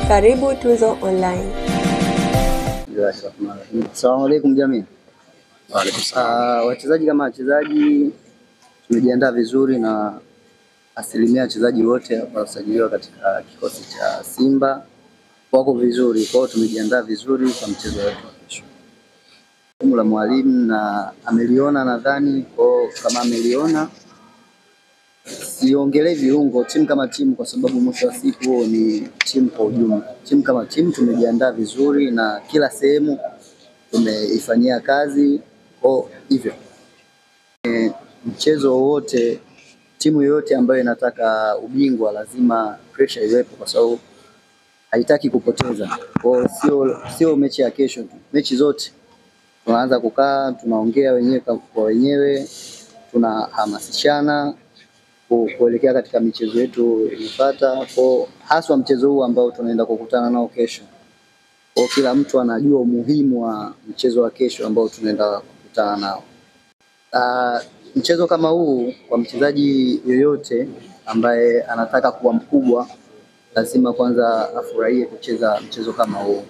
Karibu Tuzo Online. Assalamu alaikum jamii. Wachezaji kama wachezaji tumejiandaa vizuri na asilimia wachezaji wote waliosajiliwa katika kikosi cha Simba wako vizuri. Kwa hiyo tumejiandaa vizuri kwa mchezo wetu wa kesho. Jukumu la mwalimu na ameliona, nadhani kwa kama ameliona, siongelee viungo, timu kama timu, kwa sababu mwisho wa siku ni timu kwa ujumla. Timu kama timu tumejiandaa vizuri na kila sehemu tumeifanyia kazi. Kwa hivyo mchezo wote, timu yoyote ambayo inataka ubingwa lazima pressure iwepo, kwa sababu haitaki kupoteza. Kwa sio mechi ya kesho tu, mechi zote tunaanza kukaa, tunaongea wenyewe kwa wenyewe, tunahamasishana kuelekea katika michezo yetu inayofuata, kwa haswa mchezo huu ambao tunaenda kukutana nao kesho. Kwa kila mtu anajua umuhimu wa mchezo wa kesho ambao tunaenda kukutana nao. Mchezo kama huu kwa mchezaji yoyote ambaye anataka kuwa mkubwa lazima kwanza afurahie kucheza mchezo kama huu.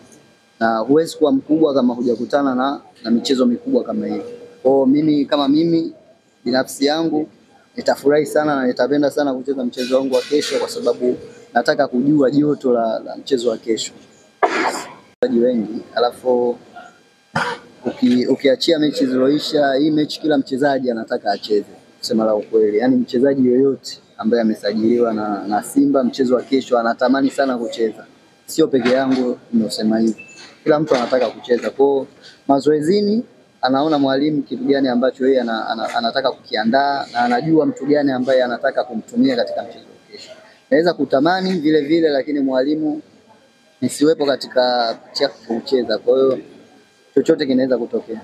Na huwezi kuwa mkubwa kama hujakutana na michezo mikubwa kama hii. Kwa mimi binafsi yangu nitafurahi sana na nitapenda sana kucheza mchezo wangu wa kesho, kwa sababu nataka kujua joto la mchezo wa kesho. Wachezaji wengi, alafu ukiachia mechi zilizoisha, hii mechi kila mchezaji anataka acheze. Kusema la ukweli, yani mchezaji yoyote ambaye amesajiliwa na Simba mchezo wa kesho anatamani sana kucheza. Sio peke yangu ninasema hivi. Kila mtu anataka kucheza. Kwa mazoezini anaona mwalimu kitu gani ambacho yeye anataka kukiandaa, na anajua mtu gani ambaye anataka kumtumia katika mchezo wa kesho. Naweza kutamani vile vile, lakini mwalimu nisiwepo katika kucheza. Kwa hiyo chochote kinaweza kutokea.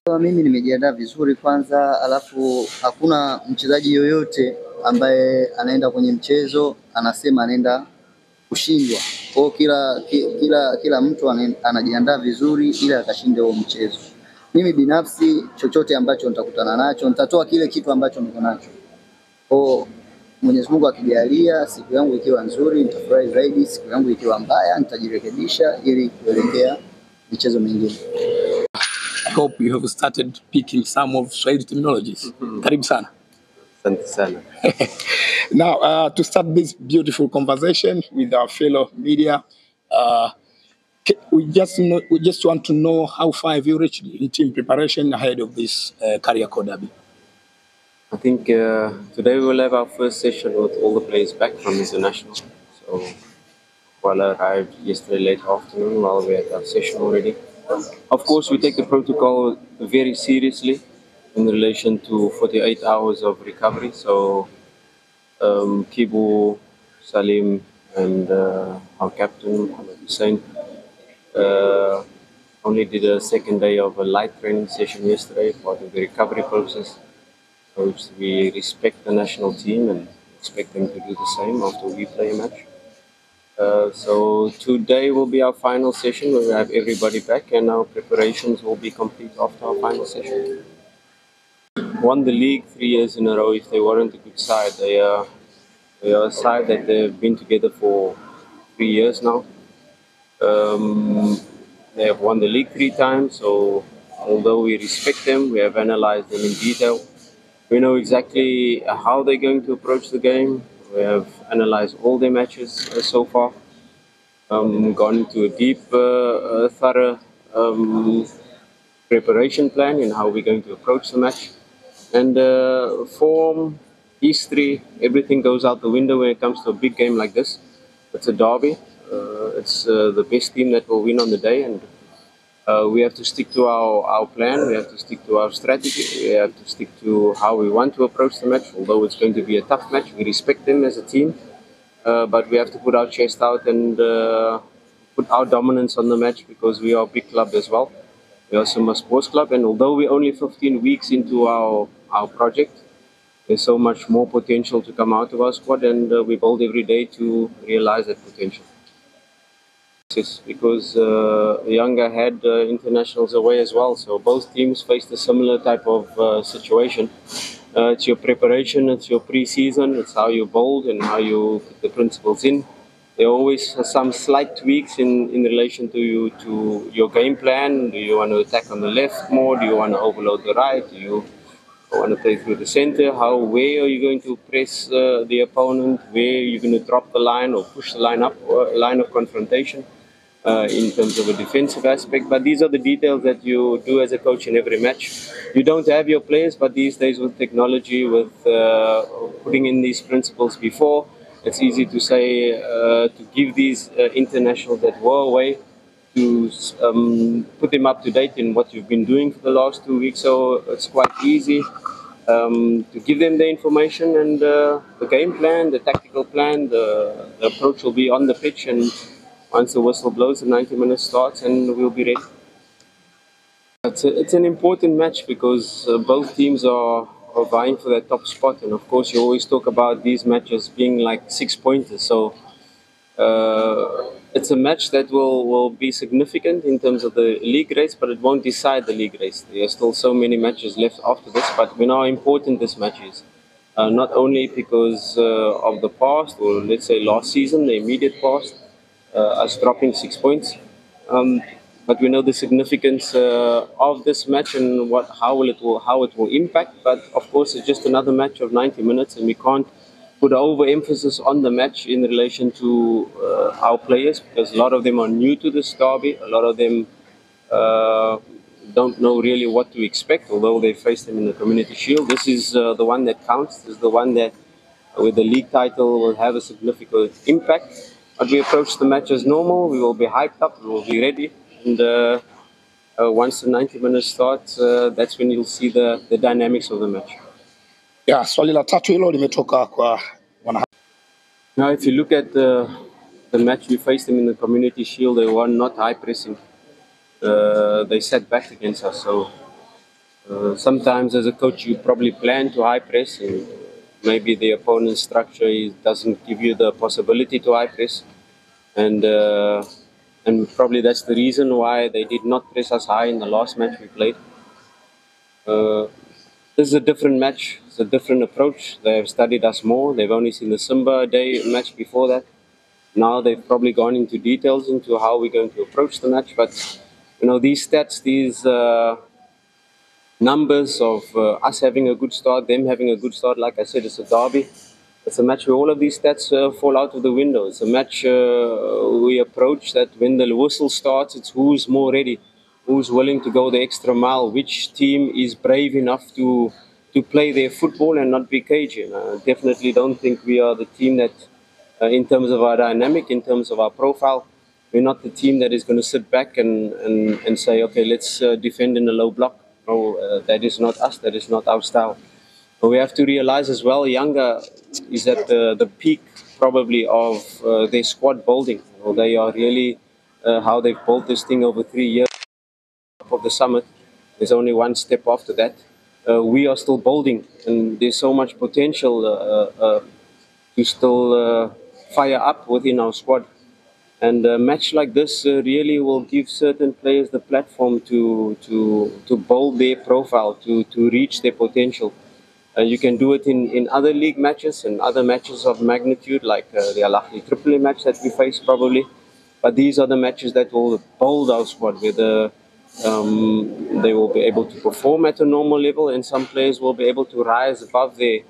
Kwa mimi nimejiandaa vizuri kwanza, alafu hakuna mchezaji yoyote ambaye anaenda kwenye mchezo anasema anaenda kushindwa. Kwa kila mtu anajiandaa vizuri ili akashinde huo mchezo. Mimi binafsi chochote ambacho nitakutana nacho nitatoa kile kitu ambacho niko nacho. Kwa Mwenyezi Mungu akijalia, siku yangu ikiwa nzuri nitafurahi zaidi, siku yangu ikiwa mbaya nitajirekebisha ili kuelekea michezo mingine. I hope you have started picking some of Swahili terminologies. Karibu sana. Asante sana. Now, to start this beautiful conversation with our fellow media, we just want to know how far have you reached in team preparation ahead of this Kariakoo derby? I think today we will have our first session with all the players back from international. So, MKWARA arrived yesterday late afternoon while we had our session already. Of course, we take the protocol very seriously in relation to 48 hours of recovery. So, Kibu, Salim, and our captain, Hussein, only did a second day of a light training session yesterday, part of the recovery process. So we respect the national team and expect them to do the same after we play a match. So today will be our final session where we have everybody back, and our preparations will be complete after our final session. Won the league 3 years in a row. If they weren't a good side, they are a side that they've been together for 3 years now. They have won the league 3 times, so although we respect them, we have analyzed them in detail. We know exactly how they're going to approach the game. We have analyzed all their matches so far, gone into a deep, thorough preparation plan in how we're going to approach the match. And form, history, everything goes out the window when it comes to a big game like this. It's a derby. It's the best team that will win on the day, and we have to stick to our plan. We have to stick to our strategy. We have to stick to how we want to approach the match. Although it's going to be a tough match, we respect them as a team, but we have to put our chest out and put our dominance on the match, because we are a big club as well. We are Simba Sports Club, and although we're only 15 weeks into our project, there's so much more potential to come out of our squad, and we build every day to realize that potential. Because YANGA had internationals away as well, so both teams faced a similar type of situation. It's your preparation, it's your pre-season, it's how you build and how you put the principles in. There are always some slight tweaks in relation to your game plan. Do you want to attack on the left more? Do you want to overload the right? Do you want to play through the center? Where are you going to press the opponent? Where are you going to drop the line or push the line up, line of confrontation in terms of a defensive aspect? But these are the details that you do as a coach in every match. You don't have your players, but these days with technology, with putting in these principles before, it's easy to say, to give these internationals that were away, to put them up to date in what you've been doing for the last 2 weeks. So it's quite easy to give them the information and the game plan, the tactical plan, the approach will be on the pitch, and once the whistle blows, the 90 minutes starts and we'll be ready. It's an important match because both teams are vying for that top spot, and of course you always talk about these matches being like 6-pointers. So it's a match that will be significant in terms of the league race, but it won't decide the league race. There are still so many matches left after this, but we know how important this match is. Not only because of the past, or let's say last season, the immediate past, us dropping 6 points, but we know the significance of this match and how it will impact. But of course, it's just another match of 90 minutes, and we can't put overemphasis on the match in relation to our players, because a lot of them are new to this derby. A lot of them don't know really what to expect, although they faced them in the Community Shield. This is the one that counts. This is the one that, with the league title, will have a significant impact. But we approach the match as normal. We will be hyped up. We will be ready. And once the 90 minutes starts, that's when you'll see the dynamics of the match. Yeah, swali la tatu hilo limetoka kwa wana. Now, if you look at the match we faced them in the Community Shield, they were not high pressing. They sat back against us. So sometimes as a coach, you probably plan to high press, and maybe the opponent's structure doesn't give you the possibility to high press. And probably that's the reason why they did not press us high in the last match we played. This is a different match. It's a different approach. They have studied us more. They've only seen the Simba Day match before that. Now they've probably gone into details into how we're going to approach the match. But you know, these stats, these numbers of us having a good start, them having a good start, like I said, it's a derby. It's a match where all of these stats fall out of the window. It's a match we approach that when the whistle starts, it's who's more ready, who's willing to go the extra mile, which team is brave enough to play their football and not be cagey. I definitely don't think we are the team that, in terms of our dynamic, in terms of our profile, we're not the team that is going to sit back and say, okay, let's defend in a low block. No, that is not us. That is not our style. But we have to realize as well, YANGA is at the peak probably of their squad building. They are really how they've built this thing over 3 years of the summit. There's only one step after that. We are still building, and there's so much potential to still fire up within our squad. And a match like this really will give certain players the platform to build their profile, to reach their potential. You can do it in other league matches and other matches of magnitude, like the Al Ahly Tripoli match that we face probably. But these are the matches that will build our squad, where they will be able to perform at a normal level, and some players will be able to rise above their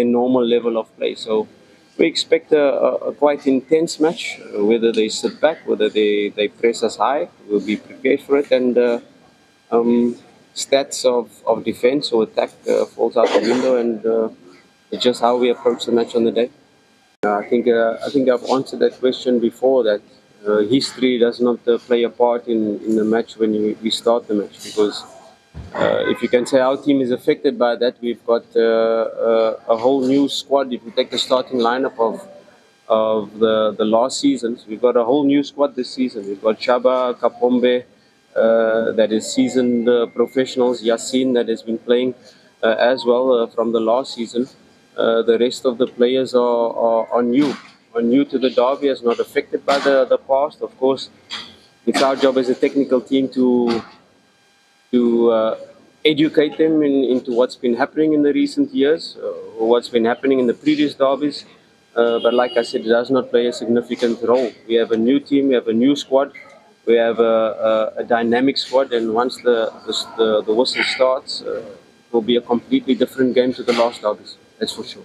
normal level of play. So we expect a quite intense match. Whether they sit back, whether they press us high, we'll be prepared for it. And stats of defense or attack falls out the window, and it's just how we approach the match on the day. I think I've answered that question before, that history does not play a part in the match when we start the match, because if you can say our team is affected by that, we've got a whole new squad. If you take the starting lineup of the last seasons, we've got a whole new squad this season. We've got Chaba, Kapombe, that is seasoned professionals, Yasin that has been playing as well from the last season. The rest of the players are new to the derby, as not affected by the past. Of course, it's our job as a technical team to educate them into what's been happening in the recent years, or what's been happening in the previous derbies, But like I said, it does not play a significant role. We have a new team, we have a new squad, we have a dynamic squad, and once the whistle starts, it will be a completely different game to the last derbies. That's for sure.